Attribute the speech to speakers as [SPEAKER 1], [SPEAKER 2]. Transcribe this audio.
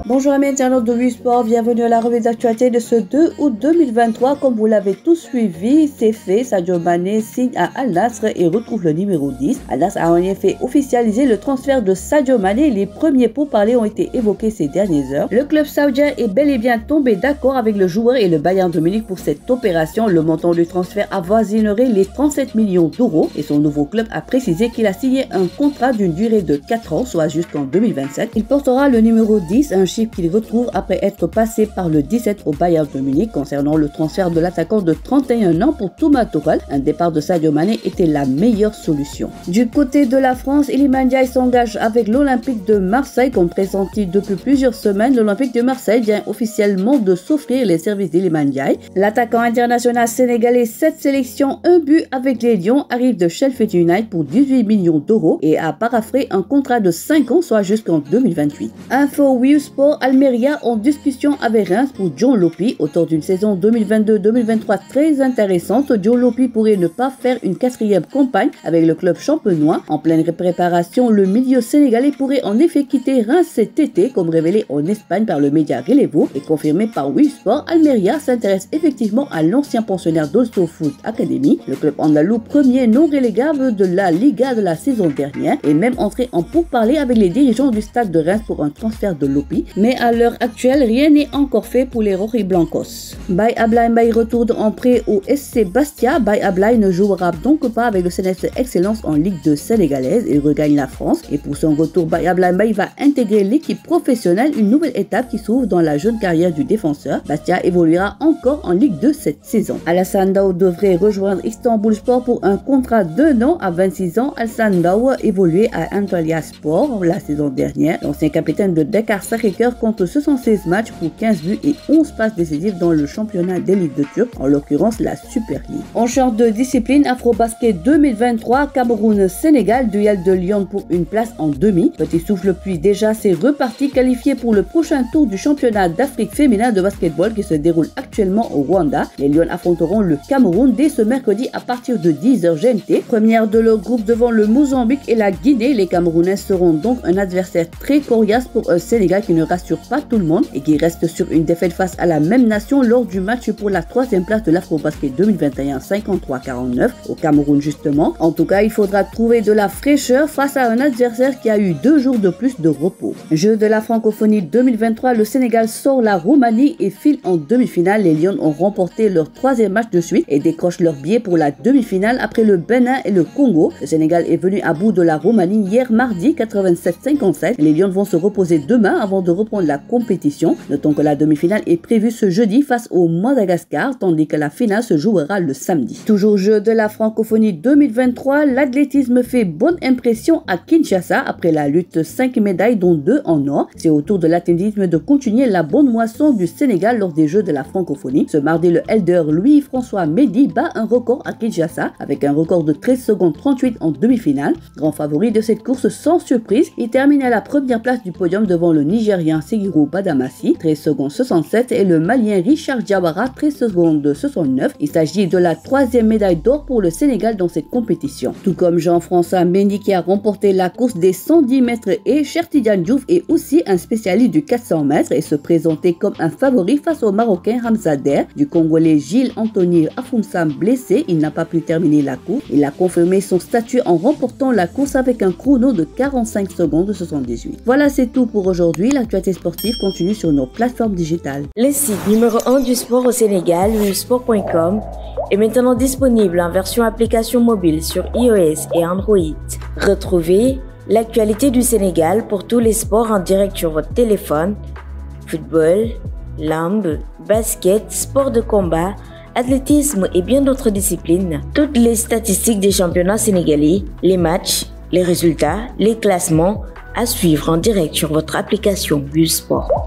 [SPEAKER 1] Bonjour amis internautes de Wii Sport, bienvenue à la revue d'actualité de ce 2 août 2023. Comme vous l'avez tous suivi, c'est fait, Sadio Mané signe à Al Nassr et retrouve le numéro 10. Al Nassr a en effet officialisé le transfert de Sadio Mané. Les premiers pourparlers ont été évoqués ces dernières heures. Le club saoudien est bel et bien tombé d'accord avec le joueur et le Bayern de Munich pour cette opération. Le montant du transfert avoisinerait les 37 millions d'euros et son nouveau club a précisé qu'il a signé un contrat d'une durée de 4 ans, soit jusqu'en 2027. Il portera le numéro 10, un chiffre qu'il retrouve après être passé par le 17 au Bayern de Munich. Concernant le transfert de l'attaquant de 31 ans pour Thomas Tuchel, un départ de Sadio Mané était la meilleure solution. Du côté de la France, Iliman Ndiaye s'engage avec l'Olympique de Marseille. Comme pressenti depuis plusieurs semaines, l'Olympique de Marseille vient officiellement de s'offrir les services d'Iliman Ndiaye. L'attaquant international sénégalais, 7 sélections, 1 but avec les Lions, arrive de Sheffield United pour 18 millions d'euros et a paraphé un contrat de 5 ans, soit jusqu'en 2028. Info Wii Sport, Almeria en discussion avec Reims pour Dion Lopy. Autour d'une saison 2022-2023 très intéressante, Dion Lopy pourrait ne pas faire une 4e campagne avec le club champenois. En pleine préparation, le milieu sénégalais pourrait en effet quitter Reims cet été, comme révélé en Espagne par le média Relevo et confirmé par Wii Sport. Almeria s'intéresse effectivement à l'ancien pensionnaire d'Olso Foot Academy, le club andalou premier non relégable de la Liga de la saison dernière, et même entré en pourparlers avec les dirigeants du stade de Reims pour un transfert de Lopy. Mais à l'heure actuelle, rien n'est encore fait pour les Rojiblancos. Baye Ablaye Mbaye retourne en prêt au SC Bastia. Baye Ablaye ne jouera donc pas avec le CNS Excellence en Ligue 2 sénégalaise. Il regagne la France et pour son retour, Baye Ablaye Mbaye va intégrer l'équipe professionnelle, une nouvelle étape qui s'ouvre dans la jeune carrière du défenseur. Bastia évoluera encore en Ligue 2 cette saison. Alassane Ndao devrait rejoindre Istanbulspor pour un contrat d'1 an à 26 ans. Alassane Ndao évolué à Antalyaspor la saison dernière. L'ancien capitaine de Dakar Sacré-Cœur compte 76 matchs pour 15 buts et 11 passes décisives dans le championnat d'élite de Turc, en l'occurrence la Super League. En champ de discipline, Afrobasket 2023, Cameroun-Sénégal, duel de Lyon pour une place en demi. Petit souffle puis déjà c'est reparti, qualifié pour le prochain tour du championnat d'Afrique féminin de basketball qui se déroule actuellement au Rwanda. Les Lions affronteront le Cameroun dès ce mercredi à partir de 10h GMT. Première de leur groupe devant le Mozambique et la Guinée, les Camerounais seront donc un adversaire très coriace pour un Sénégal qui ne rassure pas tout le monde et qui reste sur une défaite face à la même nation lors du match pour la 3e place de l'Afrobasket 2021 53-49 au Cameroun justement. En tout cas, il faudra trouver de la fraîcheur face à un adversaire qui a eu 2 jours de plus de repos. Jeux de la francophonie 2023, le Sénégal sort la Roumanie et file en demi-finale. Les Lions ont remporté leur 3e match de suite et décrochent leur billet pour la demi-finale après le Bénin et le Congo. Le Sénégal est venu à bout de la Roumanie hier mardi 87-57. Les Lions vont se reposer demain avant de reprendre la compétition. Notons que la demi-finale est prévue ce jeudi face au Madagascar, tandis que la finale se jouera le samedi. Toujours jeu de la francophonie 2023, l'athlétisme fait bonne impression à Kinshasa après la lutte. 5 médailles dont 2 en or. C'est au tour de l'athlétisme de continuer la bonne moisson du Sénégal lors des jeux de la francophonie. Ce mardi, le elder Louis-François Mendy bat un record à Kinshasa avec un record de 13 secondes 38 en demi-finale. Grand favori de cette course sans surprise, il termine à la première place du podium devant le Nigérien Segiru Badamassi, 13 secondes 67, et le Malien Richard Diawara, 13 secondes 69. Il s'agit de la 3e médaille d'or pour le Sénégal dans cette compétition. Tout comme Jean-François Mendy qui a remporté la course des 110 mètres et Cheikh Tidiane Diouf est aussi un spécialiste du 400 mètres et se présentait comme un favori face au Marocain Hamzader. Du Congolais Gilles Anthony Afoumsam blessé, il n'a pas pu terminer la course. Il a confirmé son statut en remportant la course avec un chrono de 45 secondes 78. Voilà, c'est tout pour aujourd'hui. L'actualité sportive continue sur nos plateformes digitales.
[SPEAKER 2] Le site numéro 1 du sport au Sénégal, wiwsport.com, est maintenant disponible en version application mobile sur iOS et Android. Retrouvez l'actualité du Sénégal pour tous les sports en direct sur votre téléphone: football, lambe, basket, sport de combat, athlétisme et bien d'autres disciplines. Toutes les statistiques des championnats sénégalais, les matchs, les résultats, les classements à suivre en direct sur votre application Wii Sport.